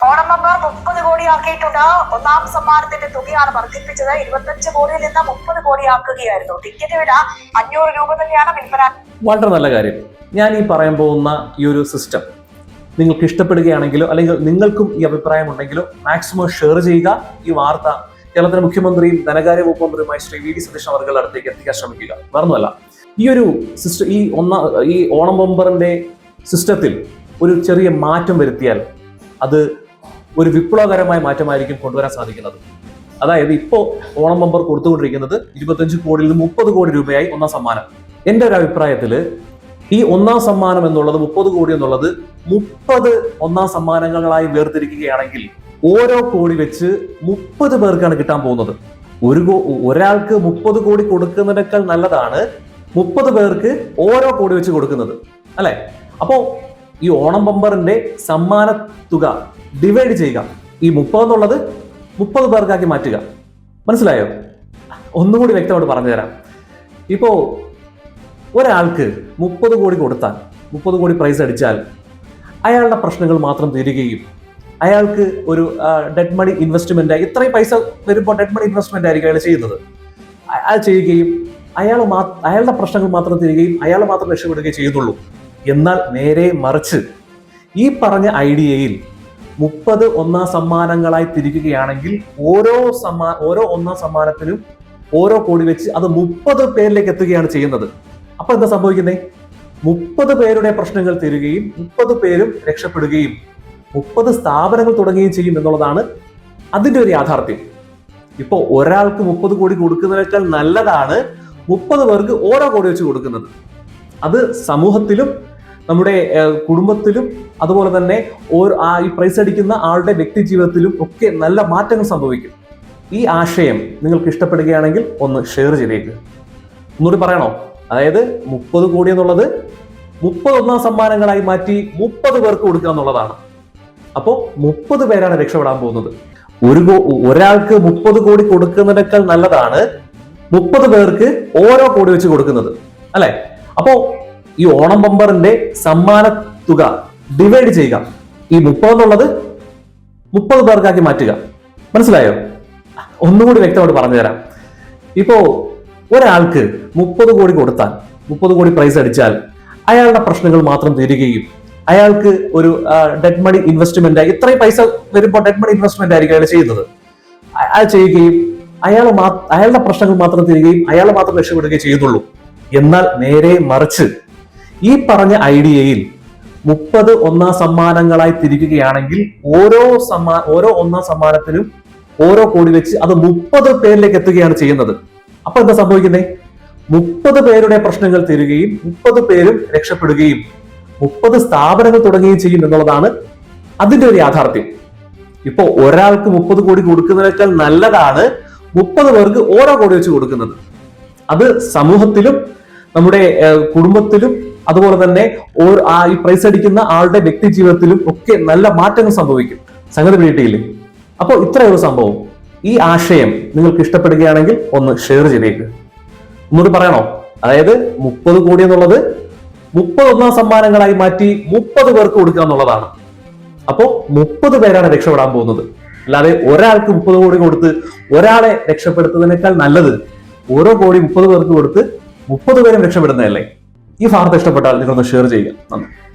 Onam bumper 30 കോടിയാക്കിയിട്ടുണ്ട്. ഒന്നാം സമ്മാനത്തിന്റെ തുകയാണ് വർദ്ധിപ്പിച്ചത്. 25 കോടിയിൽ നിന്ന് 30 കോടിയാക്കുകയായിരുന്നു. ടിക്കറ്റ് വില 500 രൂപ തന്നെയാണ് വിൽപ്പന. വളരെ നല്ല കാര്യം. ഞാൻ ഈ പറയാൻ പോകുന്ന ഈ ഒരു സിസ്റ്റം നിങ്ങൾക്ക് ഇഷ്ടപ്പെടുകയാണെങ്കിലോ അല്ലെങ്കിൽ നിങ്ങൾക്കും ഈ അഭിപ്രായം ഉണ്ടെങ്കിലോ മാക്സിമം ഷെയർ ചെയ്യുക. ഈ വാർത്ത കേരളത്തിലെ മുഖ്യമന്ത്രിയും ധനകാര്യ വകുപ്പ് മന്ത്രിയുമായ ശ്രീ വി ഡി സതീശൻ അവരുടെ അടുത്തേക്ക് എത്തിക്കാൻ ശ്രമിക്കുക. വേറൊന്നുമല്ല, ഈ ഒരു സിസ്റ്റം ഈ ഓണം ബമ്പറിന്റെ സിസ്റ്റത്തിൽ ഒരു ചെറിയ മാറ്റം വരുത്തിയാൽ അത് ഒരു വിപ്ലവകരമായ മാറ്റമായിരിക്കും കൊണ്ടുവരാൻ സാധിക്കുന്നത്. അതായത് ഇപ്പോൾ ഓണം ബമ്പർ കൊടുത്തുകൊണ്ടിരിക്കുന്നത് 25 കോടിയിൽ നിന്ന് 30 കോടി രൂപയായി ഒന്നാം സമ്മാനം. എൻ്റെ ഒരു അഭിപ്രായത്തിൽ ഈ ഒന്നാം സമ്മാനം എന്നുള്ളത് 30 കോടി എന്നുള്ളത് 30 ഒന്നാം സമ്മാനങ്ങളായി വേർതിരിക്കുകയാണെങ്കിൽ ഓരോ കോടി വെച്ച് 30 പേർക്കാണ് കിട്ടാൻ പോകുന്നത്. ഒരാൾക്ക് 30 കോടി കൊടുക്കുന്നതിനേക്കാൾ നല്ലതാണ് 30 പേർക്ക് ഓരോ കോടി വെച്ച് കൊടുക്കുന്നത്, അല്ലെ? അപ്പോ ഈ ഓണം ബമ്പറിന്റെ സമ്മാന തുക ഡിവൈഡ് ചെയ്യുക. ഈ 30 എന്നുള്ളത് 30 പേർക്കാക്കി മാറ്റുക. മനസ്സിലായോ? ഒന്നുകൂടി വ്യക്തമായിട്ട് പറഞ്ഞു തരാം. ഇപ്പോ ഒരാൾക്ക് 30 കോടി കൊടുത്താൽ, 30 കോടി പ്രൈസ് അടിച്ചാൽ അയാളുടെ പ്രശ്നങ്ങൾ മാത്രം തീരുകയും അയാൾക്ക് ഒരു ഡെഡ് മണി ഇൻവെസ്റ്റ്മെന്റ്, ഇത്രയും പൈസ വരുമ്പോൾ ഡെഡ് മണി ഇൻവെസ്റ്റ്മെന്റ് ആയിരിക്കും അയാൾ ചെയ്യുന്നത്. അയാൾ ചെയ്യുകയും അയാളുടെ പ്രശ്നങ്ങൾ മാത്രം തീരുകയും അയാൾ മാത്രം രക്ഷപ്പെടുകയും ചെയ്യുന്നുള്ളൂ. എന്നാൽ നേരെ മറിച്ച് ഈ പറഞ്ഞ ഐഡിയയിൽ 30 ഒന്നാം സമ്മാനങ്ങളായി തിരിക്കുകയാണെങ്കിൽ ഓരോ ഒന്നാം സമ്മാനത്തിനും ഓരോ കോടി വെച്ച് അത് 30 പേരിലേക്ക് എത്തുകയാണ് ചെയ്യുന്നത്. അപ്പൊ എന്താ സംഭവിക്കുന്നത്? 30 പേരുടെ പ്രശ്നങ്ങൾ തീരുകയും 30 പേരും രക്ഷപ്പെടുകയും 30 സ്ഥാപനങ്ങൾ തുടങ്ങുകയും ചെയ്യും എന്നുള്ളതാണ് അതിന്റെ ഒരു യാഥാർത്ഥ്യം. ഇപ്പോ ഒരാൾക്ക് 30 കോടി കൊടുക്കുന്നതിനേക്കാൾ നല്ലതാണ് 30 പേർക്ക് ഓരോ കോടി വെച്ച് കൊടുക്കുന്നത്. അത് സമൂഹത്തിലും നമ്മുടെ കുടുംബത്തിലും അതുപോലെ തന്നെ ഈ പ്രൈസ് അടിക്കുന്ന ആളുടെ വ്യക്തി ജീവിതത്തിലും ഒക്കെ നല്ല മാറ്റങ്ങൾ സംഭവിക്കും. ഈ ആശയം നിങ്ങൾക്ക് ഇഷ്ടപ്പെടുകയാണെങ്കിൽ ഒന്ന് ഷെയർ ചെയ്തേക്ക്. ഒന്നുകൂടി പറയണോ? അതായത് 30 കോടി എന്നുള്ളത് 30 ഒന്നാം സമ്മാനങ്ങളായി മാറ്റി 30 പേർക്ക് കൊടുക്കുക എന്നുള്ളതാണ്. അപ്പോൾ 30 പേരാണ് രക്ഷപ്പെടാൻ പോകുന്നത്. ഒരാൾക്ക് 30 കോടി കൊടുക്കുന്നതിനേക്കാൾ നല്ലതാണ് 30 പേർക്ക് ഓരോ കോടി വെച്ച് കൊടുക്കുന്നത്, അല്ലെ? അപ്പോ ഈ ഓണം ബമ്പറിന്റെ സമ്മാന തുക ഡിവൈഡ് ചെയ്യുക. ഈ 30 എന്നുള്ളത് 30 പേർക്കാക്കി മാറ്റുക. മനസ്സിലായോ? ഒന്നുകൂടി വ്യക്തമായിട്ട് പറഞ്ഞു തരാം. ഇപ്പോ ഒരാൾക്ക് 30 കോടി കൊടുത്താൽ, 30 കോടി പ്രൈസ് അടിച്ചാൽ അയാളുടെ പ്രശ്നങ്ങൾ മാത്രം തീരുകയും അയാൾക്ക് ഒരു ഡെഡ് മണി ഇൻവെസ്റ്റ്മെന്റ്, ഇത്രയും പൈസ വരുമ്പോൾ ഡെഡ് മണി ഇൻവെസ്റ്റ്മെന്റ് ആയിരിക്കും അയാൾ ചെയ്യുന്നത്. അയാൾ ചെയ്യുകയും അയാളുടെ പ്രശ്നങ്ങൾ മാത്രം തീരുകയും അയാൾ മാത്രം രക്ഷപ്പെടുകയും ചെയ്യുന്നുള്ളൂ. എന്നാൽ നേരെ മറിച്ച് ഈ പറഞ്ഞ ഐഡിയയിൽ 30 ഒന്നാം സമ്മാനങ്ങളായി തിരിക്കുകയാണെങ്കിൽ ഓരോ ഒന്നാം സമ്മാനത്തിനും ഓരോ കോടി വെച്ച് അത് 30 പേരിലേക്ക് എത്തുകയാണ് ചെയ്യുന്നത്. അപ്പൊ എന്താ സംഭവിക്കുന്നത്? 30 പേരുടെ പ്രശ്നങ്ങൾ തീരുകയും 30 പേരും രക്ഷപ്പെടുകയും 30 സ്ഥാപനങ്ങൾ തുടങ്ങുകയും ചെയ്യും എന്നുള്ളതാണ് അതിന്റെ ഒരു യാഥാർത്ഥ്യം. ഇപ്പോ ഒരാൾക്ക് 30 കോടി കൊടുക്കുന്നതിനേക്കാൾ നല്ലതാണ് 30 പേർക്ക് ഓരോ കോടി വെച്ച് കൊടുക്കുന്നത്. അത് സമൂഹത്തിലും നമ്മുടെ കുടുംബത്തിലും അതുപോലെ തന്നെ ഈ പ്രൈസ് അടിക്കുന്ന ആളുടെ വ്യക്തി ജീവിതത്തിലും ഒക്കെ നല്ല മാറ്റങ്ങൾ സംഭവിക്കും. സംഗതി പിടിയിട്ടില്ലേ? അപ്പോൾ ഇത്രയൊരു സംഭവം. ഈ ആശയം നിങ്ങൾക്ക് ഇഷ്ടപ്പെടുകയാണെങ്കിൽ ഒന്ന് ഷെയർ ചെയ്തേക്ക്. ഒന്നുകൂടി പറയണോ? അതായത് 30 കോടി എന്നുള്ളത് 30 ഒന്നാം സമ്മാനങ്ങളായി മാറ്റി 30 പേർക്ക് കൊടുക്കുക എന്നുള്ളതാണ്. അപ്പോ 30 പേരാണ് രക്ഷപ്പെടാൻ പോകുന്നത്. അല്ലാതെ ഒരാൾക്ക് 30 കോടി കൊടുത്ത് ഒരാളെ രക്ഷപ്പെടുത്തുന്നതിനേക്കാൾ നല്ലത് ഓരോ കോടി 30 പേർക്ക് കൊടുത്ത് 30 പേരും രക്ഷപ്പെടുന്നതല്ലേ? ഈ വാർത്ത ഇഷ്ടപ്പെട്ടാൽ നിങ്ങളൊന്ന് ഷെയർ ചെയ്യുക. നന്ദി.